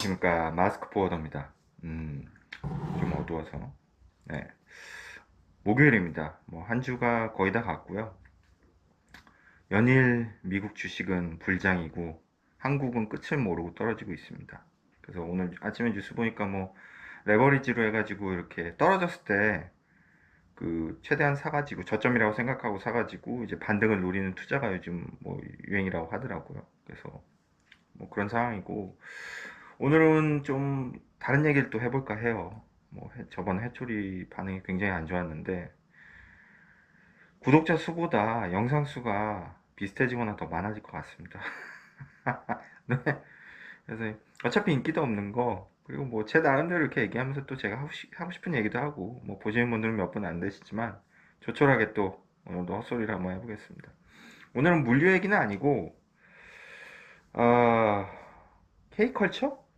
안녕하십니까. 마스크 포워더입니다. 좀 어두워서. 네. 목요일입니다. 뭐, 한 주가 거의 다 갔고요. 연일 미국 주식은 불장이고, 한국은 끝을 모르고 떨어지고 있습니다. 그래서 오늘 아침에 뉴스 보니까 뭐, 레버리지로 해가지고 이렇게 떨어졌을 때, 최대한 사가지고, 저점이라고 생각하고 사가지고, 이제 반등을 노리는 투자가 요즘 뭐, 유행이라고 하더라고요. 그래서, 뭐 그런 상황이고, 오늘은 좀 다른 얘기를 또 해볼까 해요. 뭐 저번 해초리 반응이 굉장히 안 좋았는데 구독자 수보다 영상 수가 비슷해지거나 더 많아질 것 같습니다. 네. 그래서 어차피 인기도 없는 거, 그리고 뭐 제 나름대로 이렇게 얘기하면서 또 제가 하고 싶은 얘기도 하고, 뭐 보시는 분들은 몇 분 안 되시지만 조촐하게 또 오늘도 헛소리를 한번 해보겠습니다. 오늘은 물류 얘기는 아니고 아, K컬처?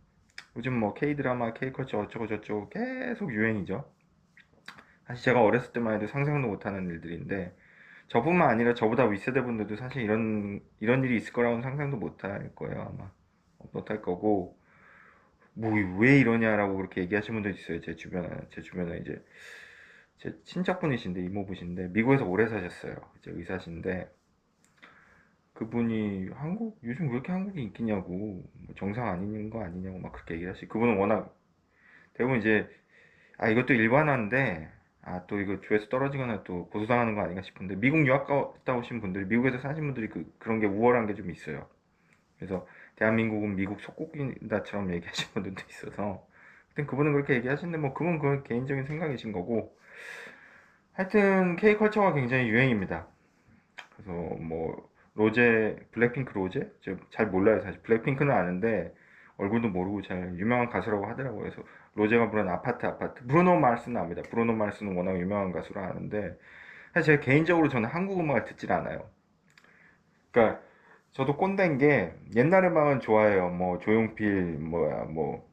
요즘 뭐 K드라마, K컬처 어쩌고 저쩌고 계속 유행이죠. 사실 제가 어렸을 때만 해도 상상도 못하는 일들인데, 저뿐만 아니라 저보다 윗세대 분들도 사실 이런 일이 있을 거라고는 상상도 못할 거예요, 아마. 못할 거고, 뭐, 왜 이러냐라고 그렇게 얘기하시는 분도 있어요, 제 주변에 이제, 제 친척분이신데, 이모부신데, 미국에서 오래 사셨어요. 이제 의사신데, 그분이 요즘 왜 이렇게 한국이 인기냐고, 뭐 정상 아닌 거 아니냐고 막 그렇게 얘기하시고, 그분은 워낙, 대부분 이제 이것도 일반화인데, 또 이거 조회수 떨어지거나 또 고소당하는 거 아닌가 싶은데, 미국 유학 갔다 오신 분들이, 미국에서 사신 분들이 그런 게 우월한 게 좀 있어요. 그래서, 대한민국은 미국 속국이다처럼 얘기하신 분들도 있어서, 하여튼 그분은 그렇게 얘기하시는데, 뭐, 그건 개인적인 생각이신 거고, 하여튼, K컬처가 굉장히 유행입니다. 그래서, 뭐, 블랙핑크 로제? 제가 잘 몰라요, 사실. 블랙핑크는 아는데, 얼굴도 모르고 잘 유명한 가수라고 하더라고요. 그래서 로제가 부른 아파트. 브루노 마스는 압니다. 브루노 마스는 워낙 유명한 가수라 아는데, 사실 제가 개인적으로 저는 한국 음악을 듣질 않아요. 그러니까 저도 꼰대인 게 옛날 음악은 좋아해요. 뭐 조용필, 뭐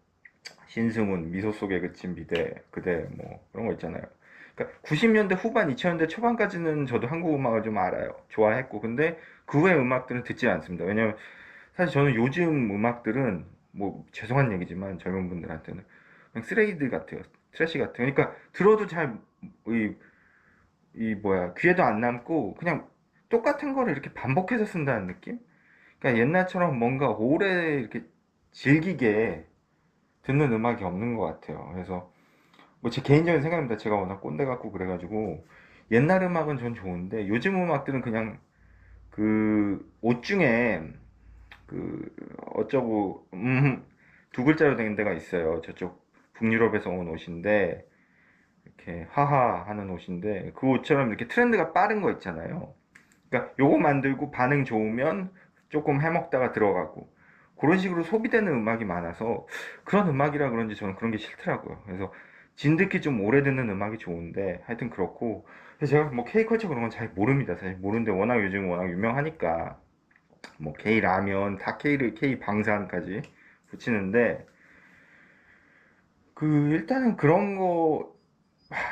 신승훈, 미소 속에 그친 그대 뭐 그런 거 있잖아요. 그러니까 90년대 후반, 2000년대 초반까지는 저도 한국 음악을 좀 알아요. 좋아했고, 근데 그 후의 음악들은 듣지 않습니다. 왜냐면 사실 저는 요즘 음악들은 뭐 죄송한 얘기지만 젊은 분들한테는 그냥 쓰레기들 같아요. 트래시 같아요. 그러니까 들어도 귀에도 안 남고 그냥 똑같은 거를 이렇게 반복해서 쓴다는 느낌? 그러니까 옛날처럼 뭔가 오래 이렇게 즐기게 듣는 음악이 없는 것 같아요. 그래서 뭐 제 개인적인 생각입니다. 제가 워낙 꼰대 같고 그래가지고 옛날 음악은 전 좋은데 요즘 음악들은 그냥 옷 중에 그 어쩌고 두 글자로 된 데가 있어요. 저쪽 북유럽에서 온 옷인데 이렇게 하하 하는 옷인데 그 옷처럼 이렇게 트렌드가 빠른 거 있잖아요. 그러니까 요거 만들고 반응 좋으면 조금 해먹다가 들어가고 그런 식으로 소비되는 음악이 많아서 그런 음악이라 그런지 저는 그런 게 싫더라고요. 그래서 진듣기 좀 오래 듣는 음악이 좋은데 하여튼 그렇고, 그래서 제가 뭐 K컬처 그런 건 잘 모릅니다. 사실 모르는데 워낙 요즘 워낙 유명하니까 뭐 K 라면 다 K 방산까지 붙이는데 일단은 그런 거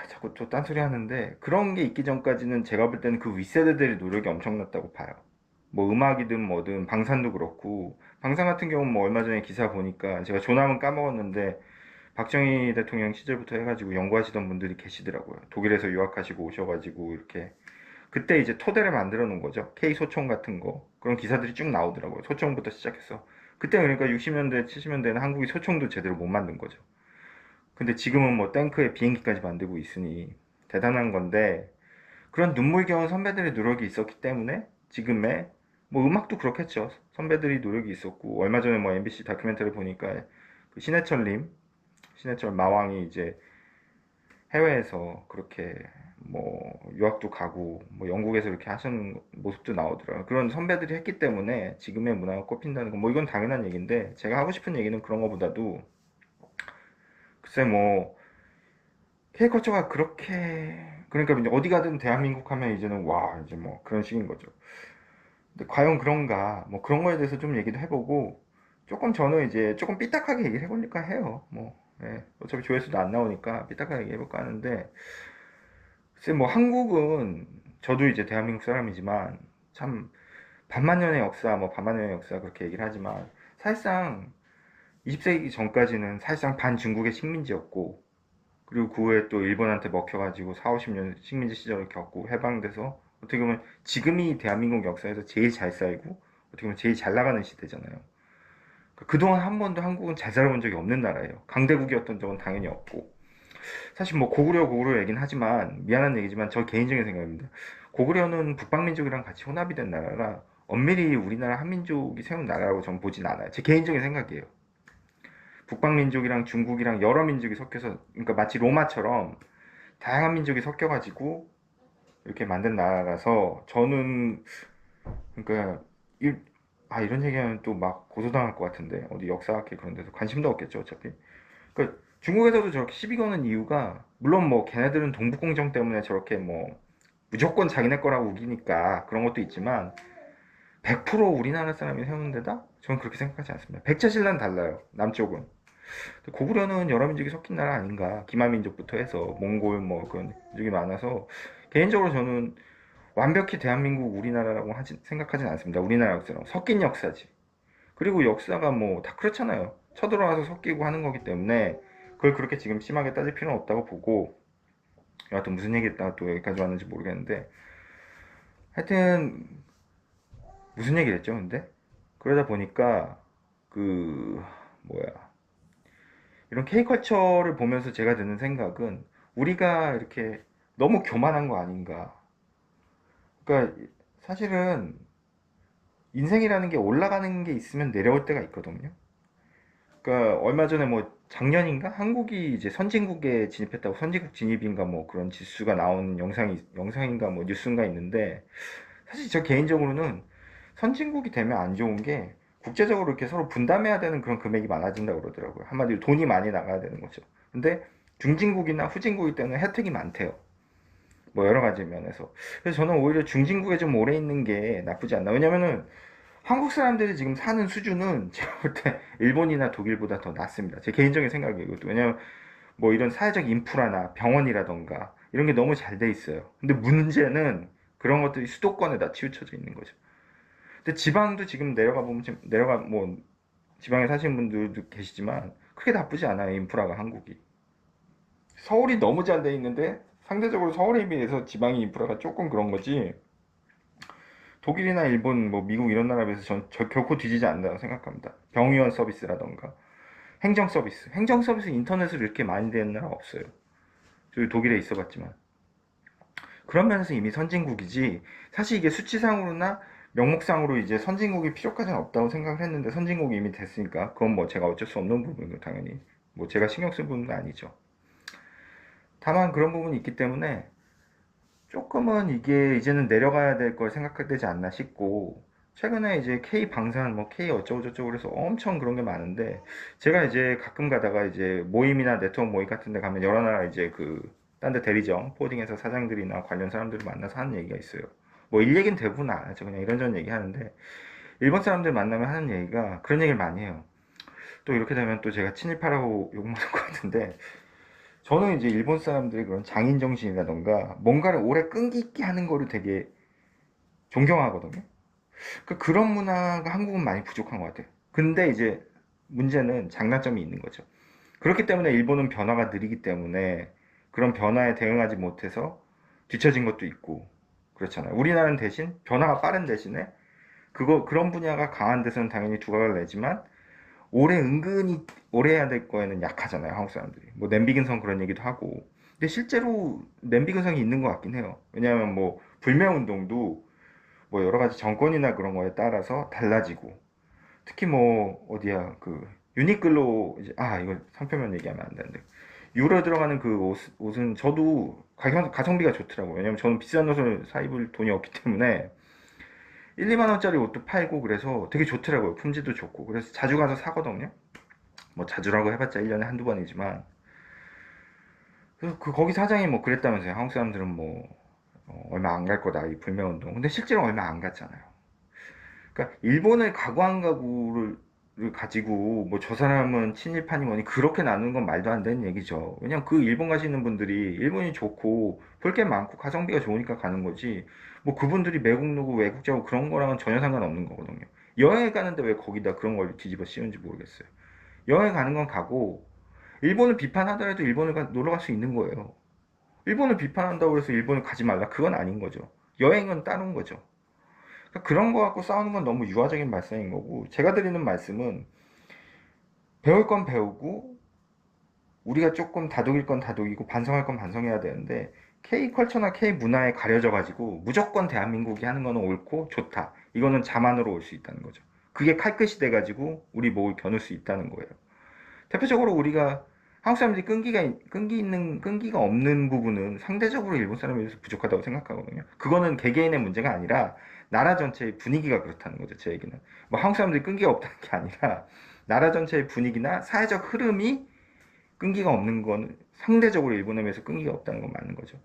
자꾸 또 딴소리 하는데 그런 게 있기 전까지는 제가 볼 때는 그 윗세대들의 노력이 엄청났다고 봐요. 뭐 음악이든 뭐든 방산도 그렇고 방산 같은 경우는 뭐 얼마 전에 기사 보니까 제가 조남은 까먹었는데 박정희 대통령 시절부터 해가지고 연구하시던 분들이 계시더라고요. 독일에서 유학하시고 오셔가지고 이렇게 그때 이제 토대를 만들어 놓은 거죠. K 소총 같은 거 그런 기사들이 쭉 나오더라고요. 소총부터 시작해서 그때 그러니까 60년대 70년대에는 한국이 소총도 제대로 못 만든 거죠. 근데 지금은 뭐 탱크에 비행기까지 만들고 있으니 대단한 건데 그런 눈물겨운 선배들의 노력이 있었기 때문에 지금의 뭐 음악도 그렇겠죠. 선배들이 노력이 있었고 얼마 전에 뭐 MBC 다큐멘터리 보니까 그 신해철 마왕이 이제 해외에서 그렇게 뭐 유학도 가고 뭐 영국에서 이렇게 하시는 모습도 나오더라고요. 그런 선배들이 했기 때문에 지금의 문화가 꼽힌다는 건 뭐 이건 당연한 얘기인데 제가 하고 싶은 얘기는 그런 거보다도 글쎄 뭐 K컬처가 그렇게 그러니까 이제 어디 가든 대한민국 하면 이제는 와 이제 뭐 그런 식인 거죠. 근데 과연 그런가 뭐 그런 거에 대해서 좀 얘기도 해보고 조금 저는 이제 조금 삐딱하게 얘기를 해보니까 해요. 뭐 어차피 조회수도 안 나오니까 삐딱하게 얘기해볼까 하는데 글쎄 뭐 한국은 저도 이제 대한민국 사람이지만 참 반만 년의 역사 뭐 반만 년의 역사 그렇게 얘기를 하지만 사실상 20세기 전까지는 사실상 반중국의 식민지였고, 그리고 그 후에 또 일본한테 먹혀가지고 4, 50년 식민지 시절을 겪고 해방돼서 어떻게 보면 지금이 대한민국 역사에서 제일 잘 살고 어떻게 보면 제일 잘 나가는 시대잖아요. 그동안 한 번도 한국은 잘 살아본 적이 없는 나라예요. 강대국이었던 적은 당연히 없고. 사실 뭐 고구려 얘기는 하지만 미안한 얘기지만 저 개인적인 생각입니다. 고구려는 북방민족이랑 같이 혼합이 된 나라라 엄밀히 우리나라 한민족이 세운 나라라고 저는 보진 않아요. 제 개인적인 생각이에요. 북방민족이랑 중국이랑 여러 민족이 섞여서, 그러니까 마치 로마처럼 다양한 민족이 섞여가지고 이렇게 만든 나라라서 저는, 그러니까 이런 얘기하면 또 막 고소당할 것 같은데 어디 역사학회 그런 데서 관심도 없겠죠 어차피. 그러니까 중국에서도 저렇게 시비 거는 이유가 물론 뭐 걔네들은 동북공정 때문에 저렇게 뭐 무조건 자기네 거라고 우기니까 그런 것도 있지만 100% 우리나라 사람이 세우는 데다? 저는 그렇게 생각하지 않습니다. 백제신라는 달라요. 남쪽은. 고구려는 여러 민족이 섞인 나라 아닌가. 기마민족부터 해서 몽골 뭐 그런 민족이 많아서 개인적으로 저는 완벽히 대한민국 우리나라라고 생각하진 않습니다. 우리나라 역사랑 섞인 역사지. 그리고 역사가 뭐 다 그렇잖아요. 쳐들어와서 섞이고 하는 거기 때문에 그걸 그렇게 지금 심하게 따질 필요는 없다고 보고, 여하튼 무슨 얘기 했다가 또 여기까지 왔는지 모르겠는데, 하여튼 무슨 얘기를 했죠 근데? 그러다 보니까 그 뭐야, 이런 K컬처를 보면서 제가 드는 생각은 우리가 이렇게 너무 교만한 거 아닌가. 그러니까 사실은 인생이라는 게 올라가는 게 있으면 내려올 때가 있거든요. 그러니까 얼마 전에 뭐 작년인가 한국이 이제 선진국에 진입했다고, 선진국 진입인가 뭐 그런 지수가 나온 영상인가 뭐 뉴스인가 있는데, 사실 저 개인적으로는 선진국이 되면 안 좋은 게 국제적으로 이렇게 서로 분담해야 되는 그런 금액이 많아진다고 그러더라고요. 한마디로 돈이 많이 나가야 되는 거죠. 근데 중진국이나 후진국일 때는 혜택이 많대요. 뭐 여러 가지 면에서. 그래서 저는 오히려 중진국에 좀 오래 있는 게 나쁘지 않나. 왜냐면은 한국 사람들이 지금 사는 수준은 제가 볼 때 일본이나 독일보다 더 낫습니다. 제 개인적인 생각이에요. 왜냐면 뭐 이런 사회적 인프라나 병원이라던가 이런 게 너무 잘 돼 있어요. 근데 문제는 그런 것들이 수도권에 다 치우쳐져 있는 거죠. 근데 지방도 지금 내려가 보면 내려가 뭐 지방에 사시는 분들도 계시지만 크게 나쁘지 않아요. 인프라가 한국이. 서울이 너무 잘 돼 있는데 상대적으로 서울에 비해서 지방의 인프라가 조금 그런 거지. 독일이나 일본, 뭐 미국 이런 나라에 비해서 전 결코 뒤지지 않는다고 생각합니다. 병의원 서비스라던가 행정 서비스 인터넷으로 이렇게 많이 되는 나라 없어요. 저희 독일에 있어봤지만 그런 면에서 이미 선진국이지. 사실 이게 수치상으로나 명목상으로 이제 선진국이 필요까지는 없다고 생각을 했는데 선진국이 이미 됐으니까 그건 뭐 제가 어쩔 수 없는 부분이고 당연히 뭐 제가 신경 쓸 부분은 아니죠. 다만 그런 부분이 있기 때문에 조금은 이게 이제는 내려가야 될 걸 생각해야 되지 않나 싶고, 최근에 이제 K 방산 뭐 K 어쩌고 저쩌고 그래서 엄청 그런 게 많은데, 제가 이제 가끔 가다가 이제 모임이나 네트워크 모임 같은 데 가면 여러 나라 이제 딴 데 대리점 포딩에서 사장들이나 관련 사람들을 만나서 하는 얘기가 있어요. 뭐 일 얘기는 대부분 안 하죠. 그냥 이런저런 얘기 하는데 일본 사람들 만나면 하는 얘기가 그런 얘기를 많이 해요. 또 이렇게 되면 또 제가 친일파라고 욕먹을 것 같은데, 저는 이제 일본 사람들의 그런 장인 정신이라던가 뭔가를 오래 끈기 있게 하는 거를 되게 존경하거든요. 그런 문화가 한국은 많이 부족한 것 같아요. 근데 이제 문제는 장단점이 있는 거죠. 그렇기 때문에 일본은 변화가 느리기 때문에 그런 변화에 대응하지 못해서 뒤처진 것도 있고 그렇잖아요. 우리나라는 대신 변화가 빠른 대신에 그런 분야가 강한 데서는 당연히 두각을 내지만 은근히 오래 해야 될 거에는 약하잖아요, 한국 사람들이. 뭐 냄비 근성 그런 얘기도 하고. 근데 실제로 냄비 근성이 있는 것 같긴 해요. 왜냐하면 뭐 불매 운동도 뭐 여러 가지 정권이나 그런 거에 따라서 달라지고, 특히 뭐 어디야 유니클로 이제 이거 상표면 얘기하면 안 되는데, 유로 들어가는 옷은 저도 가성비가 좋더라고요. 왜냐면 저는 비싼 옷을 사 입을 돈이 없기 때문에 1, 2만 원짜리 옷도 팔고 그래서 되게 좋더라고요. 품질도 좋고. 그래서 자주 가서 사거든요. 뭐 자주라고 해봤자 1년에 한두 번이지만. 그래서 거기 사장이 뭐 그랬다면서요. 한국 사람들은 뭐 얼마 안 갈 거다 이 불매운동. 근데 실제로 얼마 안 갔잖아요. 그러니까 일본을 가고 안 가고를 가지고 뭐 저 사람은 친일파니 뭐니 그렇게 나누는 건 말도 안 되는 얘기죠. 왜냐면 그 일본 가시는 분들이 일본이 좋고 볼 게 많고 가성비가 좋으니까 가는 거지. 뭐 그분들이 매국노고 외국자고 그런 거랑은 전혀 상관없는 거거든요. 여행 가는데 왜 거기다 그런 걸 뒤집어 씌우는지 모르겠어요. 여행 가는 건 가고, 일본을 비판하더라도 일본을 놀러 갈 수 있는 거예요. 일본을 비판한다고 해서 일본을 가지 말라. 그건 아닌 거죠. 여행은 따른 거죠. 그러니까 그런 거 갖고 싸우는 건 너무 유화적인 발상인 거고, 제가 드리는 말씀은 배울 건 배우고, 우리가 조금 다독일 건 다독이고, 반성할 건 반성해야 되는데, K컬처나 K문화에 가려져가지고, 무조건 대한민국이 하는 거는 옳고, 좋다. 이거는 자만으로 올 수 있다는 거죠. 그게 칼끝이 돼가지고, 우리 목을 겨눌 수 있다는 거예요. 대표적으로 우리가 한국 사람들이 끈기가 없는 부분은 상대적으로 일본 사람에 비해서 부족하다고 생각하거든요. 그거는 개개인의 문제가 아니라 나라 전체의 분위기가 그렇다는 거죠. 제 얘기는. 뭐 한국 사람들이 끈기가 없다는 게 아니라 나라 전체의 분위기나 사회적 흐름이 끈기가 없는 건 상대적으로 일본에 비해서 끈기가 없다는 건 맞는 거죠.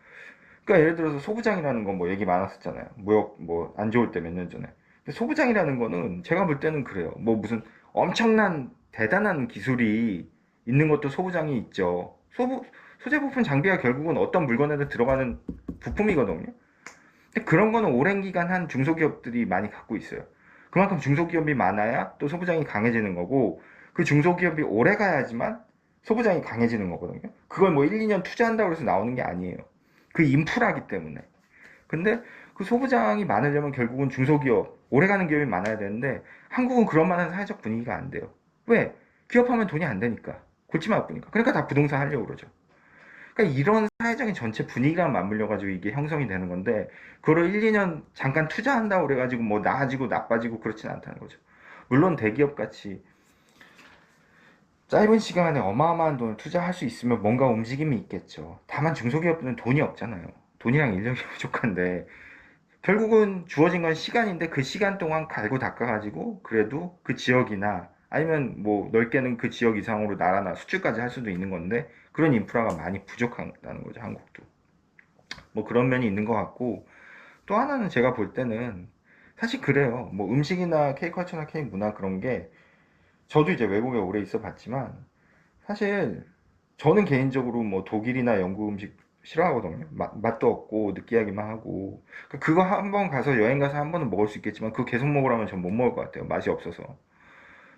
그러니까 예를 들어서 소부장이라는 건 뭐 얘기 많았었잖아요. 무역 뭐 안 좋을 때 몇 년 전에. 근데 소부장이라는 거는 제가 볼 때는 그래요. 뭐 무슨 엄청난 대단한 기술이 있는 것도 소부장이 있죠. 소재 부품 장비가 결국은 어떤 물건에도 들어가는 부품이거든요. 근데 그런 거는 오랜 기간 한 중소기업들이 많이 갖고 있어요. 그만큼 중소기업이 많아야 또 소부장이 강해지는 거고, 그 중소기업이 오래 가야지만 소부장이 강해지는 거거든요. 그걸 뭐 1, 2년 투자한다고 해서 나오는 게 아니에요. 그 인프라기 때문에. 근데 그 소부장이 많으려면 결국은 중소기업, 오래가는 기업이 많아야 되는데 한국은 그런 만한 사회적 분위기가 안 돼요. 왜? 기업하면 돈이 안 되니까. 골치만 아프니까. 그러니까 다 부동산 하려고 그러죠. 그러니까 이런 사회적인 전체 분위기랑 맞물려가지고 이게 형성이 되는 건데, 그걸 1, 2년 잠깐 투자한다고 그래가지고 뭐 나아지고 나빠지고 그렇진 않다는 거죠. 물론 대기업 같이 짧은 시간에 어마어마한 돈을 투자할 수 있으면 뭔가 움직임이 있겠죠. 다만 중소기업들은 돈이 없잖아요. 돈이랑 인력이 부족한데 결국은 주어진 건 시간인데 그 시간 동안 갈고 닦아가지고 그래도 그 지역이나 아니면 뭐 넓게는 그 지역 이상으로 나라나 수출까지 할 수도 있는 건데 그런 인프라가 많이 부족하다는 거죠, 한국도. 뭐 그런 면이 있는 것 같고, 또 하나는 제가 볼 때는 사실 그래요. 뭐 음식이나 K컬처나 K문화 그런 게 저도 이제 외국에 오래 있어 봤지만 사실 저는 개인적으로 뭐 독일이나 영국 음식 싫어하거든요. 맛도 없고 느끼하기만 하고. 그거 한 번 가서 여행 가서 한 번은 먹을 수 있겠지만 그거 계속 먹으라면 전 못 먹을 것 같아요. 맛이 없어서.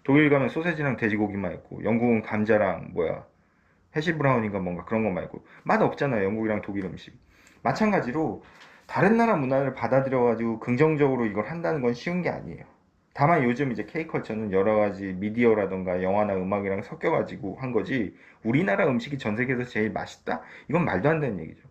독일 가면 소세지랑 돼지고기만 있고 영국은 감자랑 뭐야 해시 브라운인가 뭔가 그런 것만 있고 맛 없잖아요. 영국이랑 독일 음식. 마찬가지로 다른 나라 문화를 받아들여가지고 긍정적으로 이걸 한다는 건 쉬운 게 아니에요. 다만 요즘 이제 K컬처는 여러 가지 미디어라던가 영화나 음악이랑 섞여가지고 한 거지, 우리나라 음식이 전 세계에서 제일 맛있다? 이건 말도 안 되는 얘기죠.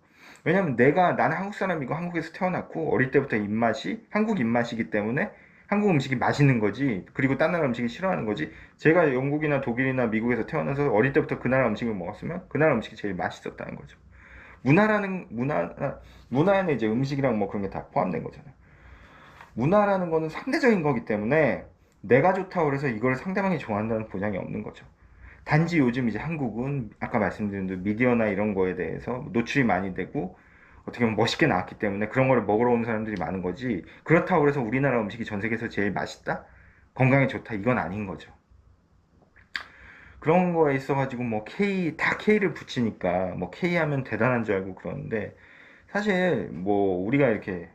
왜냐면 나는 한국 사람이고 한국에서 태어났고 어릴 때부터 입맛이 한국 입맛이기 때문에 한국 음식이 맛있는 거지, 그리고 딴 나라 음식이 싫어하는 거지. 제가 영국이나 독일이나 미국에서 태어나서 어릴 때부터 그 나라 음식을 먹었으면 그 나라 음식이 제일 맛있었다는 거죠. 문화에는 이제 음식이랑 뭐 그런 게 다 포함된 거잖아요. 문화라는 거는 상대적인 거기 때문에 내가 좋다고 해서 이걸 상대방이 좋아한다는 보장이 없는 거죠. 단지 요즘 이제 한국은 아까 말씀드린 대로 미디어나 이런 거에 대해서 노출이 많이 되고 어떻게 보면 멋있게 나왔기 때문에 그런 거를 먹으러 오는 사람들이 많은 거지, 그렇다고 해서 우리나라 음식이 전 세계에서 제일 맛있다? 건강에 좋다? 이건 아닌 거죠. 그런 거에 있어가지고 뭐 다 K를 붙이니까 뭐 K 하면 대단한 줄 알고 그러는데, 사실 뭐 우리가 이렇게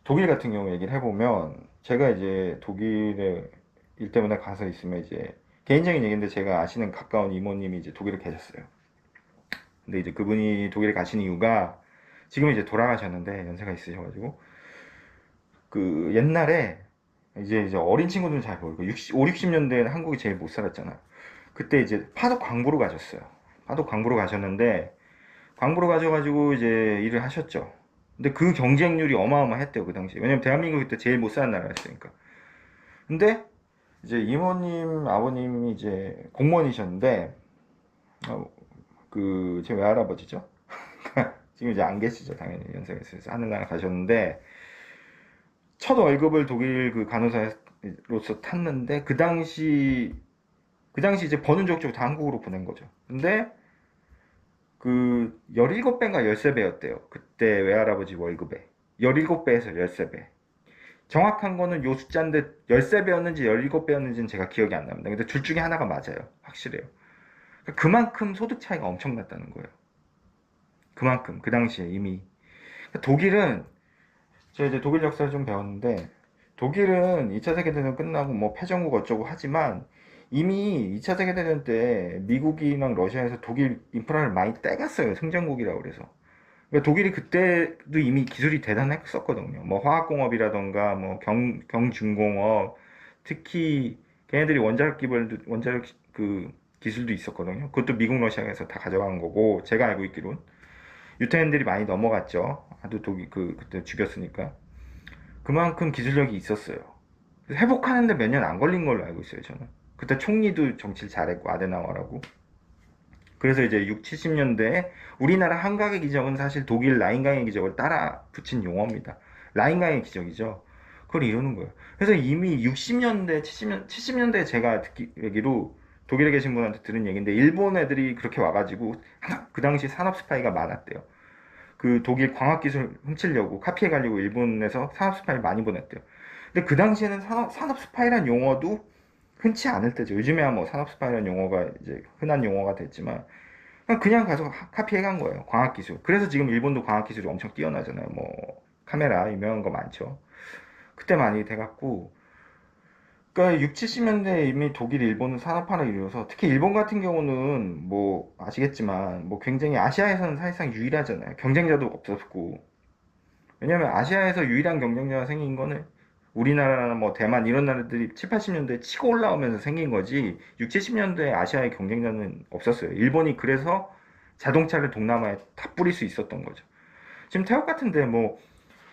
독일 같은 경우 얘기를 해보면, 제가 이제 독일에 일 때문에 가서 있으면 이제 개인적인 얘기인데 제가 아시는 가까운 이모님이 이제 독일에 계셨어요. 근데 이제 그분이 독일에 가신 이유가 지금 이제 돌아가셨는데 연세가 있으셔가지고 그 옛날에 이제 어린 친구들은 잘 모르고 5, 60년대에는 한국이 제일 못 살았잖아요. 그때 이제 파독 광부로 가셨어요. 파독 광부로 가셨는데 광부로 가셔가지고 이제 일을 하셨죠. 근데 그 경쟁률이 어마어마했대요, 그 당시에. 왜냐면 대한민국이 그때 제일 못 사는 나라였으니까. 근데 이제 이모님, 아버님이 이제 공무원이셨는데, 제 외할아버지죠? 지금 이제 안 계시죠, 당연히. 연세가 있어서 하늘나라 가셨는데, 첫 월급을 독일 그 간호사로서 탔는데, 그 당시 이제 버는 족족 다 한국으로 보낸 거죠. 근데, 17배인가 13배였대요. 그때 외할아버지 월급에. 17배에서 13배. 정확한 거는 요 숫자인데 13배였는지 17배였는지는 제가 기억이 안 납니다. 근데 둘 중에 하나가 맞아요. 확실해요. 그만큼 소득 차이가 엄청났다는 거예요. 그만큼 그 당시에 이미. 독일은 제가 이제 독일 역사를 좀 배웠는데, 독일은 2차 세계대전 끝나고 뭐 패전국 어쩌고 하지만 이미 2차 세계대전 때 미국이랑 러시아에서 독일 인프라를 많이 떼갔어요. 승전국이라고 그래서. 그러니까 독일이 그때도 이미 기술이 대단했었거든요. 뭐 화학공업이라던가 뭐 경중공업, 특히 걔네들이 원자력 그 기술도 있었거든요. 그것도 미국 러시아에서 다 가져간 거고 제가 알고 있기론 유태인들이 많이 넘어갔죠. 하도 독일 그때 죽였으니까 그만큼 기술력이 있었어요. 회복하는데 몇 년 안 걸린 걸로 알고 있어요. 저는 그때 총리도 정치를 잘했고 아데나워라고. 그래서 이제 6, 70년대에 우리나라 한강의 기적은 사실 독일 라인강의 기적을 따라 붙인 용어입니다. 라인강의 기적이죠. 그걸 이루는 거예요. 그래서 이미 60년대, 70년대에 제가 듣기로 독일에 계신 분한테 들은 얘기인데 일본 애들이 그렇게 와가지고 그 당시 산업 스파이가 많았대요. 그 독일 광학 기술 훔치려고 카피해 가려고 일본에서 산업 스파이 많이 보냈대요. 근데 그 당시에는 산업 스파이란 용어도 흔치 않을 때죠. 요즘에야 뭐 산업 스파이라는 용어가 이제 흔한 용어가 됐지만 그냥 가서 카피해 간 거예요. 광학 기술. 그래서 지금 일본도 광학 기술이 엄청 뛰어나잖아요. 뭐 카메라 유명한 거 많죠. 그때 많이 돼갖고 그러니까 6, 70년대에 이미 독일, 일본은 산업화를 이루어서 특히 일본 같은 경우는 뭐 아시겠지만 뭐 굉장히 아시아에서는 사실상 유일하잖아요. 경쟁자도 없었고 왜냐면 아시아에서 유일한 경쟁자가 생긴 거는 우리나라나 뭐 대만 이런 나라들이 7, 80년대에 치고 올라오면서 생긴 거지 6, 70년대에 아시아의 경쟁자는 없었어요. 일본이 그래서 자동차를 동남아에 다 뿌릴 수 있었던 거죠. 지금 태국 같은데 뭐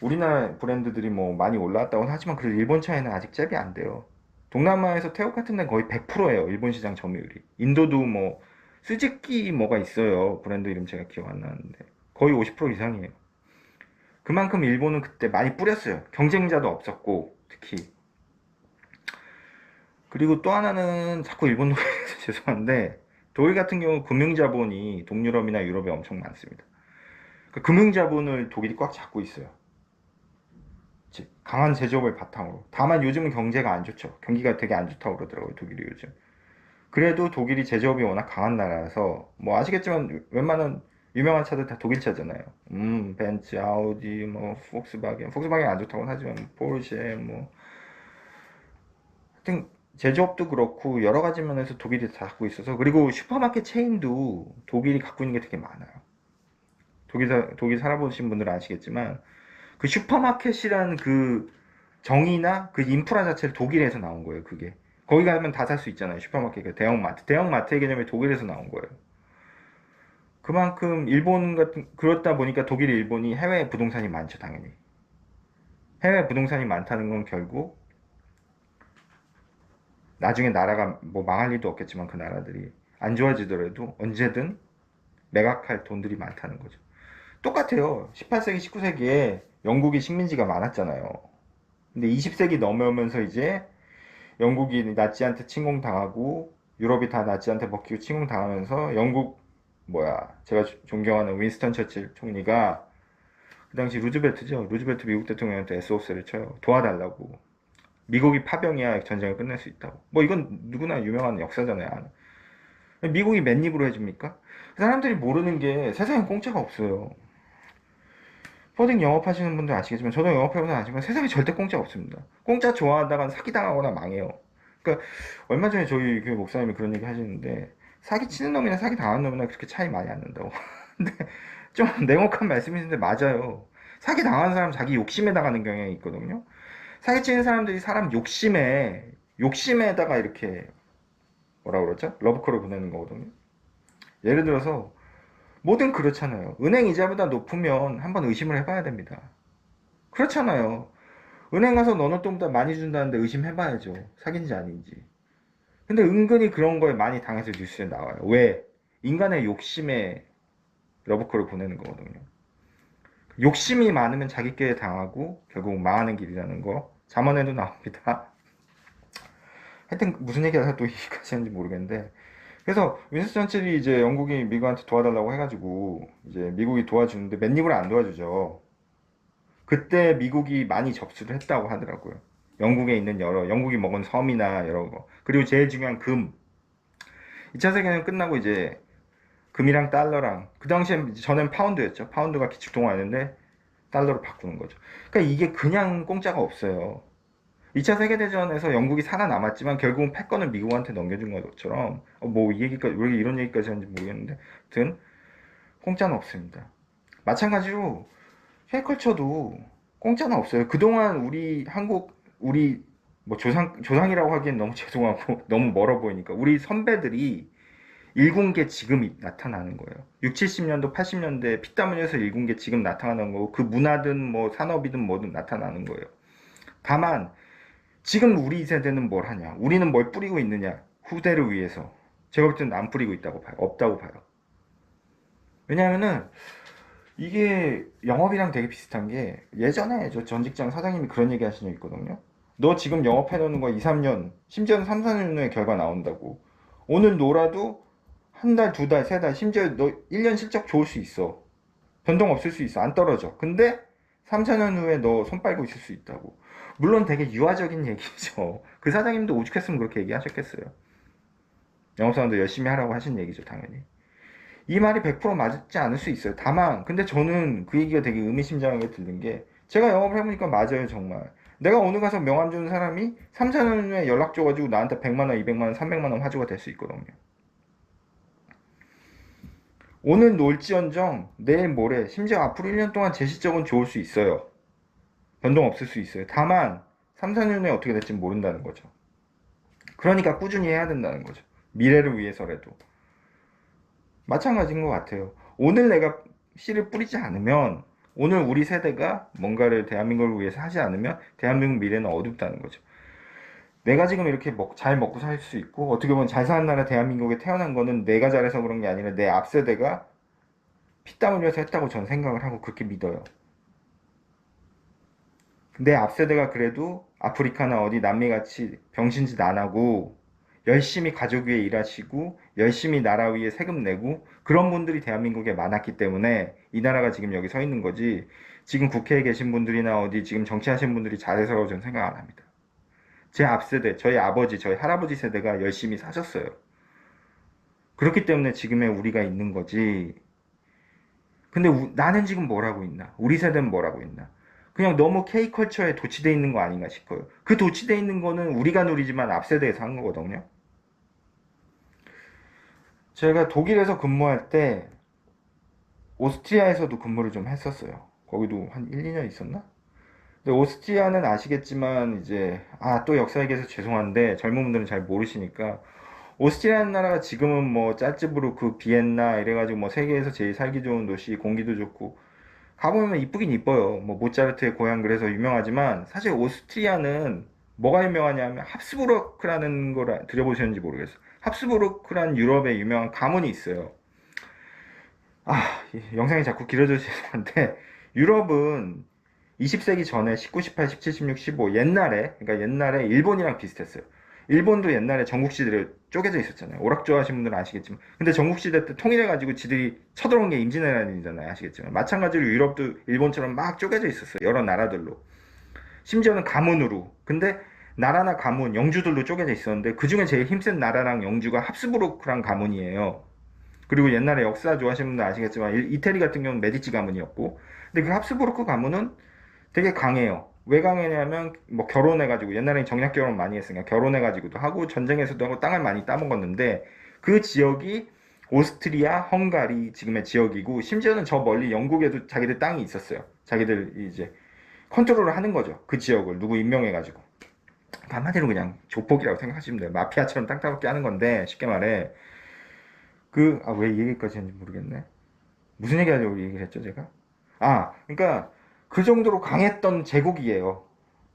우리나라 브랜드들이 뭐 많이 올라왔다고 하지만 그래도 일본 차이는 아직 잽이 안 돼요. 동남아에서 태국 같은 데는 거의 100%예요. 일본 시장 점유율이. 인도도 뭐 스즈키 뭐가 있어요. 브랜드 이름 제가 기억 안 나는데 거의 50% 이상이에요. 그만큼 일본은 그때 많이 뿌렸어요. 경쟁자도 없었고 특히. 그리고 또 하나는 자꾸 일본 독일에서 죄송한데 독일 같은 경우 금융자본이 동유럽이나 유럽에 엄청 많습니다. 그 금융자본을 독일이 꽉 잡고 있어요. 강한 제조업을 바탕으로. 다만 요즘은 경제가 안 좋죠. 경기가 되게 안 좋다고 그러더라고요, 독일이 요즘. 그래도 독일이 제조업이 워낙 강한 나라라서 뭐 아시겠지만 웬만한 유명한 차들 다 독일 차잖아요. 벤츠, 아우디, 뭐 폭스바겐 안 좋다고는 하지만 포르쉐 뭐 하여튼 제조업도 그렇고 여러 가지 면에서 독일이 다 갖고 있어서 그리고 슈퍼마켓 체인도 독일이 갖고 있는 게 되게 많아요. 독일 살아보신 분들은 아시겠지만 그 슈퍼마켓이라는 그 정의나 그 인프라 자체를 독일에서 나온 거예요. 그게 거기 가면 다 살 수 있잖아요. 슈퍼마켓, 대형마트의 개념이 독일에서 나온 거예요. 그만큼 일본 같은 그렇다 보니까 독일, 일본이 해외 부동산이 많죠, 당연히. 해외 부동산이 많다는 건 결국 나중에 나라가 뭐 망할 일도 없겠지만 그 나라들이 안 좋아지더라도 언제든 매각할 돈들이 많다는 거죠. 똑같아요. 18세기, 19세기에 영국이 식민지가 많았잖아요. 근데 20세기 넘어오면서 이제 영국이 나치한테 침공당하고 유럽이 다 나치한테 먹히고 침공당하면서 영국 제가 존경하는 윈스턴 처칠 총리가 그 당시 루즈벨트죠. 루즈벨트 미국 대통령한테 SOS를 쳐요. 도와달라고. 미국이 파병이야 전쟁을 끝낼 수 있다고. 뭐 이건 누구나 유명한 역사잖아요. 미국이 맨입으로 해줍니까? 사람들이 모르는 게 세상에 공짜가 없어요. 포딩 영업하시는 분들 아시겠지만 저도 영업해보면 아시지만 세상에 절대 공짜 없습니다. 공짜 좋아하다가 사기당하거나 망해요. 그러니까 얼마 전에 저희 교회 목사님이 그런 얘기 하시는데 사기 치는 놈이나 사기 당하는 놈이나 그렇게 차이 많이 안 난다고. 근데 좀 냉혹한 말씀이신데 맞아요. 사기 당하는 사람 자기 욕심에 당하는 경향이 있거든요. 사기 치는 사람들이 사람 욕심에다가 이렇게 뭐라 그러죠? 러브콜을 보내는 거거든요. 예를 들어서 뭐든 그렇잖아요. 은행 이자보다 높으면 한번 의심을 해봐야 됩니다. 그렇잖아요. 은행 가서 너는 좀더 많이 준다는데 의심해봐야죠. 사기인지 아닌지. 근데 은근히 그런 거에 많이 당해서 뉴스에 나와요. 왜? 인간의 욕심에 러브콜을 보내는 거거든요. 욕심이 많으면 자기께 당하고 결국 망하는 길이라는 거 잠언에도 나옵니다. 하여튼 무슨 얘기가 또 여기까지 하는지 모르겠는데 그래서 윈스턴 처칠이 이제 영국이 미국한테 도와달라고 해가지고 이제 미국이 도와주는데 맨입으로 안 도와주죠. 그때 미국이 많이 접수를 했다고 하더라고요. 영국에 있는 영국이 먹은 섬이나 여러 거. 그리고 제일 중요한 금. 2차 세계는 끝나고 이제 금이랑 달러랑 그 당시에 전엔 파운드였죠. 파운드가 기축통화였는데 달러로 바꾸는 거죠. 그러니까 이게 그냥 공짜가 없어요. 2차 세계대전에서 영국이 살아남았지만 결국은 패권을 미국한테 넘겨준 것처럼 뭐 이 얘기까지 왜 이런 얘기까지 하는지 모르겠는데 아무튼 공짜는 없습니다. 마찬가지로 K컬처도 공짜는 없어요. 그동안 우리 한국 우리 뭐 조상이라고 하기엔 너무 죄송하고 너무 멀어 보이니까 우리 선배들이 일군 게 지금 나타나는 거예요. 6, 70년도, 80년대 피땀 흘려서 일군 게 지금 나타나는 거고 그 문화든 뭐 산업이든 뭐든 나타나는 거예요. 다만 지금 우리 세대는 뭘 하냐? 우리는 뭘 뿌리고 있느냐? 후대를 위해서. 제가 볼 때는 안 뿌리고 있다고 봐요. 없다고 봐요. 왜냐하면은 이게 영업이랑 되게 비슷한 게 예전에 저 전 직장 사장님이 그런 얘기 하신 적 있거든요. 너 지금 영업해놓는 거 2, 3년, 심지어는 3, 4년 후에 결과 나온다고. 오늘 놀아도 한 달, 두 달, 세 달, 심지어 너 1년 실적 좋을 수 있어. 변동 없을 수 있어. 안 떨어져. 근데 3, 4년 후에 너 손 빨고 있을 수 있다고. 물론 되게 유화적인 얘기죠. 그 사장님도 오죽했으면 그렇게 얘기하셨겠어요. 영업사원도 열심히 하라고 하신 얘기죠, 당연히. 이 말이 100% 맞지 않을 수 있어요. 다만, 근데 저는 그 얘기가 되게 의미심장하게 들린 게, 제가 영업을 해보니까 맞아요, 정말. 내가 오늘 가서 명함 주는 사람이 3, 4년 후에 연락 줘가지고 나한테 100만원, 200만원, 300만원 화주가 될 수 있거든요. 오늘 놀지언정, 내일 모레, 심지어 앞으로 1년 동안 제 실적은 좋을 수 있어요. 변동 없을 수 있어요. 다만, 3, 4년 후에 어떻게 될지 모른다는 거죠. 그러니까 꾸준히 해야 된다는 거죠. 미래를 위해서라도. 마찬가지인 것 같아요. 오늘 내가 씨를 뿌리지 않으면 오늘 우리 세대가 뭔가를 대한민국을 위해서 하지 않으면 대한민국 미래는 어둡다는 거죠. 내가 지금 이렇게 잘 먹고 살 수 있고 어떻게 보면 잘 사는 나라 대한민국에 태어난 거는 내가 잘해서 그런 게 아니라 내 앞세대가 피땀 흘려서 했다고 저는 생각을 하고 그렇게 믿어요. 내 앞세대가 그래도 아프리카나 어디 남미같이 병신짓 안 하고 열심히 가족 위해 일하시고 열심히 나라 위해 세금 내고 그런 분들이 대한민국에 많았기 때문에 이 나라가 지금 여기 서 있는 거지. 지금 국회에 계신 분들이나 어디 지금 정치하신 분들이 잘해서라고 저는 생각 안 합니다. 제 앞세대, 저희 아버지, 저희 할아버지 세대가 열심히 사셨어요. 그렇기 때문에 지금의 우리가 있는 거지. 근데 나는 지금 뭘 하고 있나? 우리 세대는 뭘 하고 있나? 그냥 너무 K컬처에 도취돼 있는 거 아닌가 싶어요. 그 도취돼 있는 거는 우리가 누리지만 앞세대에서 한 거거든요. 제가 독일에서 근무할 때 오스트리아에서도 근무를 좀 했었어요. 거기도 한 1, 2년 있었나? 근데 오스트리아는 아시겠지만 이제 또 역사 얘기해서 죄송한데 젊은 분들은 잘 모르시니까 오스트리아는 나라가 지금은 뭐 짤츠부르크, 비엔나 이래가지고 뭐 세계에서 제일 살기 좋은 도시, 공기도 좋고 가보면 이쁘긴 이뻐요. 뭐 모차르트의 고향 그래서 유명하지만 사실 오스트리아는 뭐가 유명하냐면 합스부르크라는 걸 들어보셨는지 모르겠어요. 합스부르크란 유럽의 유명한 가문이 있어요. 영상이 자꾸 길어져서 죄송한데 유럽은 20세기 전에 19, 18, 17, 16, 15 그러니까 옛날에 일본이랑 비슷했어요. 일본도 옛날에 전국시대로 쪼개져 있었잖아요. 오락 좋아하시는 분들은 아시겠지만. 근데 전국시대 때 통일해가지고 지들이 쳐들어온 게 임진왜란이잖아요. 아시겠지만. 마찬가지로 유럽도 일본처럼 막 쪼개져 있었어요. 여러 나라들로. 심지어는 가문으로. 근데 나라나 가문, 영주들로 쪼개져 있었는데 그 중에 제일 힘센 나라랑 영주가 합스부르크랑 가문이에요. 그리고 옛날에 역사 좋아하시는 분들 아시겠지만 이태리 같은 경우는 메디치 가문이었고 근데 그 합스부르크 가문은 되게 강해요. 왜 강해냐면 뭐 결혼해가지고 옛날엔 정략 결혼 많이 했으니까 결혼해가지고도 하고 전쟁에서도 하고 땅을 많이 따먹었는데 그 지역이 오스트리아, 헝가리 지금의 지역이고 심지어는 저 멀리 영국에도 자기들 땅이 있었어요. 자기들 이제 컨트롤을 하는 거죠. 그 지역을 누구 임명해가지고 한마디로 그냥 조폭이라고 생각하시면 돼요. 마피아처럼 땅 따먹게 하는 건데 쉽게 말해 왜 이 얘기까지 했는지 모르겠네. 무슨 얘기하려고 얘기를 했죠 제가? 그러니까 그 정도로 강했던 제국이에요.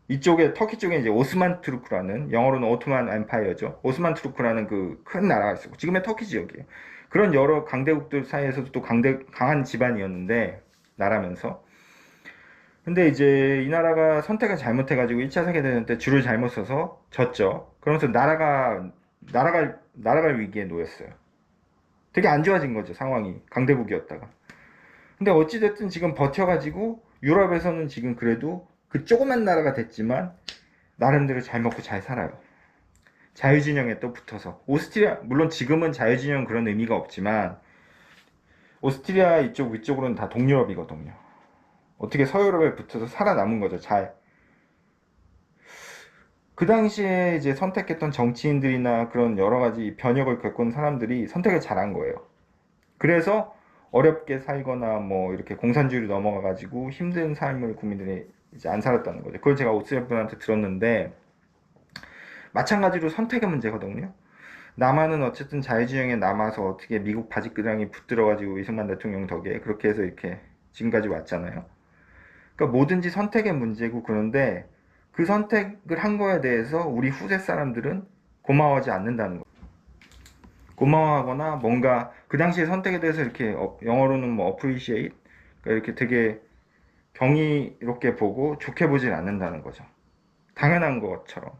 이쪽에 터키 쪽에 이제 오스만 투르크라는 영어로는 오토만 엠파이어죠. 오스만 투르크라는 그 큰 나라가 있었고 지금의 터키 지역이에요. 그런 여러 강대국들 사이에서도 또 강한 집안이었는데 나라면서 근데 이제 이 나라가 선택을 잘못해가지고 1차 세계대전 때 줄을 잘못 서서 졌죠. 그러면서 나라갈 위기에 놓였어요. 되게 안 좋아진 거죠 상황이 강대국이었다가. 근데 어찌됐든 지금 버텨가지고 유럽에서는 지금 그래도 그 조그만 나라가 됐지만 나름대로 잘 먹고 잘 살아요. 자유진영에 또 붙어서 물론 지금은 자유진영 그런 의미가 없지만 오스트리아 이쪽 위쪽으로는 다 동유럽이거든요. 어떻게 서유럽에 붙어서 살아남은 거죠. 잘. 그 당시에 이제 선택했던 정치인들이나 그런 여러 가지 변혁을 겪은 사람들이 선택을 잘한 거예요. 그래서 어렵게 살거나 뭐 이렇게 공산주의로 넘어가가지고 힘든 삶을 국민들이 이제 안 살았다는 거죠. 그걸 제가 오스트리아 분한테 들었는데 마찬가지로 선택의 문제거든요. 남한은 어쨌든 자유주의에 남아서 어떻게 미국 바지끄랑이 붙들어가지고 이승만 대통령 덕에 그렇게 해서 이렇게 지금까지 왔잖아요. 그러니까 뭐든지 선택의 문제고 그런데 그 선택을 한 거에 대해서 우리 후세 사람들은 고마워하지 않는다는 거. 고마워하거나 뭔가 그 당시의 선택에 대해서 이렇게 영어로는 뭐 appreciate 그러니까 이렇게 되게 경이롭게 보고 좋게 보진 않는다는 거죠. 당연한 것처럼.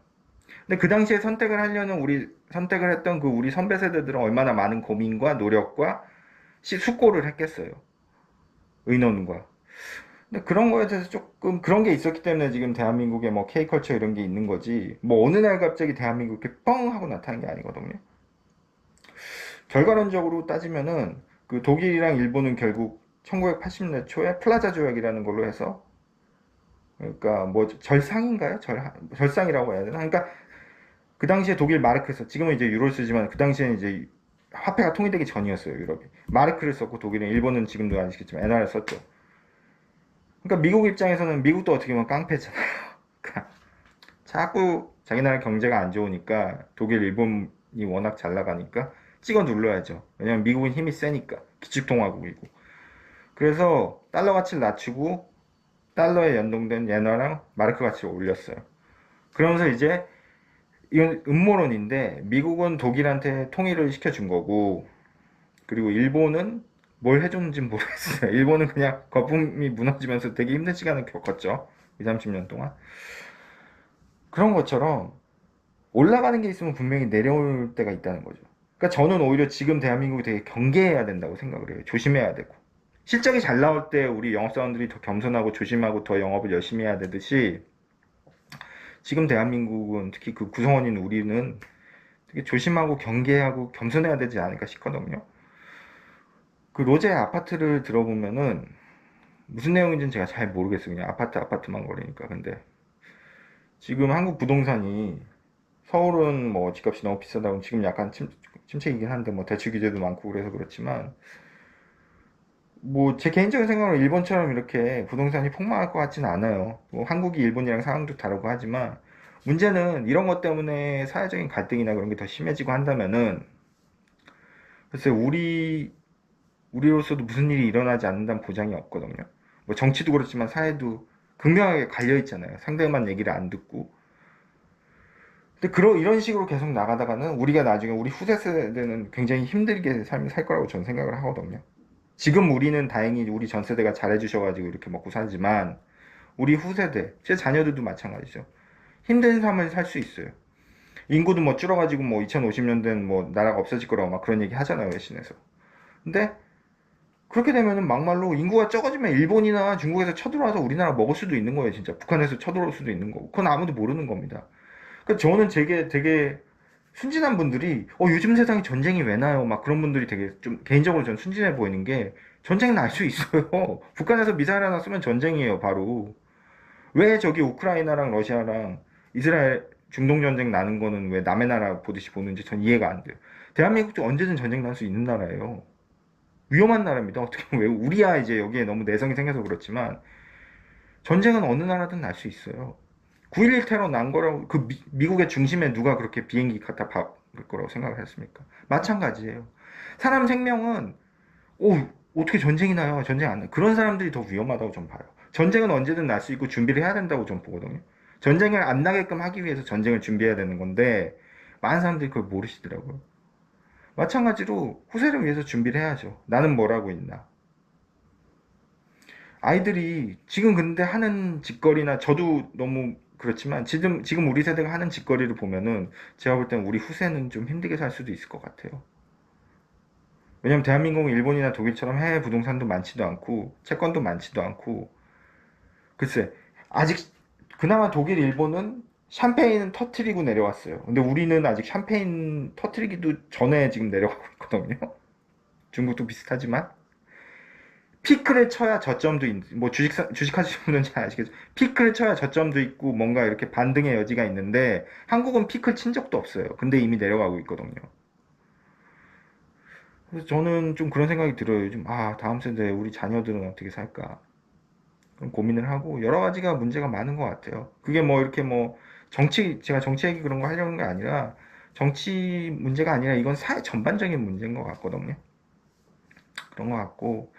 근데 그 당시에 선택을 하려는 우리 선택을 했던 그 우리 선배 세대들은 얼마나 많은 고민과 노력과 숙고를 했겠어요. 의논과. 근데 그런 거에 대해서 조금 그런 게 있었기 때문에 지금 대한민국에 뭐 K컬처 이런 게 있는 거지. 뭐 어느 날 갑자기 대한민국에 뻥 하고 나타난 게 아니거든요. 결과론적으로 따지면은 그 독일이랑 일본은 결국 1980년대 초에 플라자 조약이라는 걸로 해서 그러니까 뭐 절상인가요? 절상이라고 해야 되나? 그러니까 그 당시에 독일 마르크에서 지금은 이제 유로를 쓰지만 그 당시에는 이제 화폐가 통일되기 전이었어요. 유럽이 마르크를 썼고 독일은 일본은 지금도 아시겠지만 엔화를 썼죠. 그러니까 미국 입장에서는 미국도 어떻게 보면 깡패잖아요. 그러니까 자꾸 자기 나라 경제가 안 좋으니까 독일 일본이 워낙 잘 나가니까 찍어 눌러야죠. 왜냐면 미국은 힘이 세니까 기축통화국이고. 그래서 달러 가치를 낮추고 달러에 연동된 엔화랑 마르크 가치를 올렸어요. 그러면서 이제 이건 음모론인데 미국은 독일한테 통일을 시켜준 거고 그리고 일본은 뭘 해줬는지 모르겠어요. 일본은 그냥 거품이 무너지면서 되게 힘든 시간을 겪었죠. 2, 30년 동안. 그런 것처럼 올라가는 게 있으면 분명히 내려올 때가 있다는 거죠. 그러니까 저는 오히려 지금 대한민국이 되게 경계해야 된다고 생각을 해요. 조심해야 되고. 실적이 잘 나올 때 우리 영업사원들이 더 겸손하고 조심하고 더 영업을 열심히 해야 되듯이 지금 대한민국은 특히 그 구성원인 우리는 되게 조심하고 경계하고 겸손해야 되지 않을까 싶거든요. 그 로제 아파트를 들어보면은 무슨 내용인지는 제가 잘 모르겠어요. 그냥 아파트만 거리니까. 근데 지금 한국 부동산이 서울은 뭐 집값이 너무 비싸다고 지금 약간 침체이긴 한데 뭐 대출 규제도 많고 그래서 그렇지만 뭐 제 개인적인 생각으로 일본처럼 이렇게 부동산이 폭망할 것 같지는 않아요. 뭐 한국이 일본이랑 상황도 다르고 하지만 문제는 이런 것 때문에 사회적인 갈등이나 그런 게 더 심해지고 한다면은 글쎄 우리로서도 무슨 일이 일어나지 않는다는 보장이 없거든요. 뭐 정치도 그렇지만 사회도 극명하게 갈려 있잖아요. 상대방 얘기를 안 듣고. 근데 이런 식으로 계속 나가다가는 우리가 나중에 우리 후세 세대는 굉장히 힘들게 삶을 살 거라고 저는 생각을 하거든요. 지금 우리는 다행히 우리 전 세대가 잘해주셔가지고 이렇게 먹고 살지만 우리 후세대, 제 자녀들도 마찬가지죠. 힘든 삶을 살 수 있어요. 인구도 뭐 줄어가지고 뭐 2050년대는 뭐 나라가 없어질 거라고 막 그런 얘기 하잖아요, 외신에서. 근데 그렇게 되면은 막말로 인구가 적어지면 일본이나 중국에서 쳐들어와서 우리나라 먹을 수도 있는 거예요, 진짜. 북한에서 쳐들어올 수도 있는 거고. 그건 아무도 모르는 겁니다. 그러니까 저는 되게 순진한 분들이 요즘 세상에 전쟁이 왜 나요? 막 그런 분들이 되게 좀 개인적으로 전 순진해 보이는 게 전쟁 날 수 있어요. 북한에서 미사일 하나 쏘면 전쟁이에요, 바로. 왜 저기 우크라이나랑 러시아랑 이스라엘 중동 전쟁 나는 거는 왜 남의 나라 보듯이 보는지 전 이해가 안 돼요. 대한민국도 언제든 전쟁 날 수 있는 나라예요. 위험한 나라입니다. 어떻게 보면 왜 우리야 이제 여기에 너무 내성이 생겨서 그렇지만 전쟁은 어느 나라든 날 수 있어요. 9.11 테러 난 거라고 그 미국의 중심에 누가 그렇게 비행기 갖다 박을 거라고 생각을 했습니까? 마찬가지예요. 사람 생명은 어떻게 전쟁이 나요? 전쟁 안 나요. 그런 사람들이 더 위험하다고 좀 봐요. 전쟁은 언제든 날 수 있고 준비를 해야 된다고 좀 보거든요. 전쟁을 안 나게끔 하기 위해서 전쟁을 준비해야 되는 건데 많은 사람들이 그걸 모르시더라고요. 마찬가지로 후세를 위해서 준비를 해야죠. 나는 뭘 하고 있나. 아이들이 지금 근데 하는 짓거리나 저도 너무 그렇지만 지금 우리 세대가 하는 짓거리를 보면은 제가 볼 때는 우리 후세는 좀 힘들게 살 수도 있을 것 같아요. 왜냐면 대한민국은 일본이나 독일처럼 해외 부동산도 많지도 않고 채권도 많지도 않고 글쎄 아직 그나마 독일 일본은 샴페인 터트리고 내려왔어요. 근데 우리는 아직 샴페인 터트리기도 전에 지금 내려가고 있거든요. 중국도 비슷하지만 피크를 쳐야 저점도 뭐 주식하시는 분은 잘 아시겠죠. 피크를 쳐야 저점도 있고 뭔가 이렇게 반등의 여지가 있는데 한국은 피크를 친 적도 없어요. 근데 이미 내려가고 있거든요. 그래서 저는 좀 그런 생각이 들어요. 요즘 다음 세대 우리 자녀들은 어떻게 살까? 그런 고민을 하고 여러 가지가 문제가 많은 것 같아요. 그게 뭐 이렇게 뭐 제가 정치 얘기 그런 거 하려는 게 아니라 정치 문제가 아니라 이건 사회 전반적인 문제인 것 같거든요. 그런 것 같고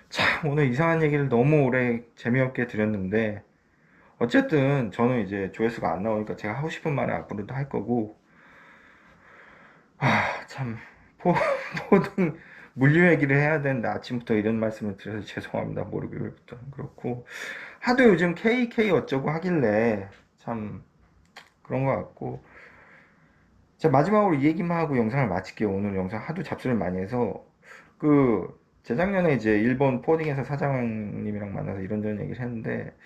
참 오늘 이상한 얘기를 너무 오래 재미없게 드렸는데 어쨌든 저는 이제 조회수가 안 나오니까 제가 하고 싶은 말을 앞으로도 할 거고 참 포등 물류 얘기를 해야 되는데 아침부터 이런 말씀을 드려서 죄송합니다. 모르겠부터 그렇고 하도 요즘 KK 어쩌고 하길래 참 그런 것 같고 자 마지막으로 이 얘기만 하고 영상을 마칠게요. 오늘 영상 하도 잡스를 많이 해서 그 재작년에 이제 일본 포딩에서 사장님이랑 만나서 이런저런 얘기를 했는데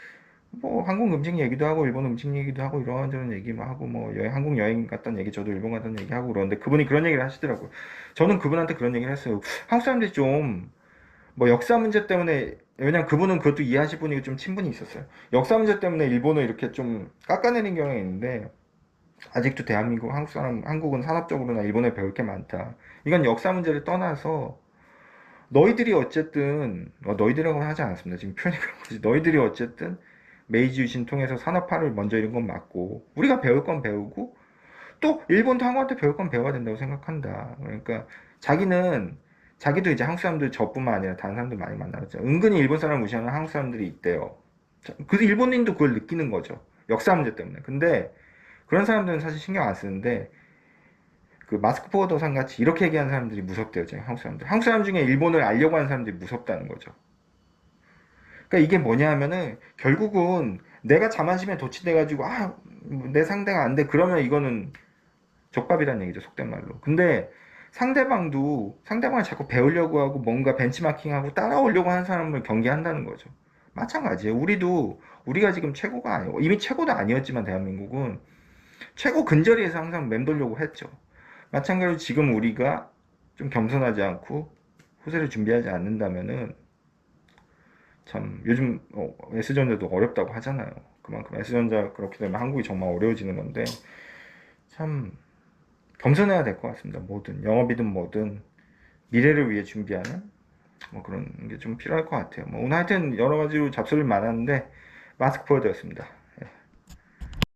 뭐 한국 음식 얘기도 하고 일본 음식 얘기도 하고 이런저런 얘기만 하고 뭐 한국 여행 갔던 얘기 저도 일본 갔던 얘기 하고 그러는데 그분이 그런 얘기를 하시더라고요. 저는 그분한테 그런 얘기를 했어요. 한국 사람들이 좀 뭐 역사 문제 때문에 왜냐면 그분은 그것도 이해하실 분이고 좀 친분이 있었어요. 역사 문제 때문에 일본을 이렇게 좀 깎아내린 경향이 있는데 아직도 대한민국 한국은 산업적으로나 일본에 배울 게 많다. 이건 역사 문제를 떠나서 너희들이 어쨌든 너희들이라고 하지 않았습니다. 지금 표현이 그런 거지. 너희들이 어쨌든 메이지 유신 통해서 산업화를 먼저 이룬 건 맞고 우리가 배울 건 배우고 또 일본도 한국한테 배울 건 배워야 된다고 생각한다. 그러니까 자기도 이제 한국 사람들 저뿐만 아니라 다른 사람들 많이 만나죠. 은근히 일본 사람 무시하는 한국 사람들이 있대요. 그 일본인도 그걸 느끼는 거죠. 역사 문제 때문에. 근데 그런 사람들은 사실 신경 안 쓰는데 그 마스크 포워더상 같이 이렇게 얘기하는 사람들이 무섭대요. 지금 한국 사람들. 한국 사람 중에 일본을 알려고 하는 사람들이 무섭다는 거죠. 그러니까 이게 뭐냐 하면은 결국은 내가 자만심에 도취돼가지고 내 상대가 안 돼. 그러면 이거는 족밥이란 얘기죠. 속된 말로. 근데 상대방을 자꾸 배우려고 하고 뭔가 벤치마킹하고 따라오려고 하는 사람을 경계한다는 거죠. 마찬가지예요. 우리가 지금 최고가 아니고 이미 최고도 아니었지만 대한민국은 최고 근저리에서 항상 맴돌려고 했죠. 마찬가지로 지금 우리가 좀 겸손하지 않고 후세를 준비하지 않는다면은 참 요즘 S전자도 어렵다고 하잖아요. 그만큼 S전자 그렇게 되면 한국이 정말 어려워지는 건데 참 겸손해야 될 것 같습니다. 뭐든 영업이든 뭐든 미래를 위해 준비하는 뭐 그런 게 좀 필요할 것 같아요. 뭐 오늘 하여튼 여러 가지로 잡소리를 많았는데 마스크 포워드였습니다.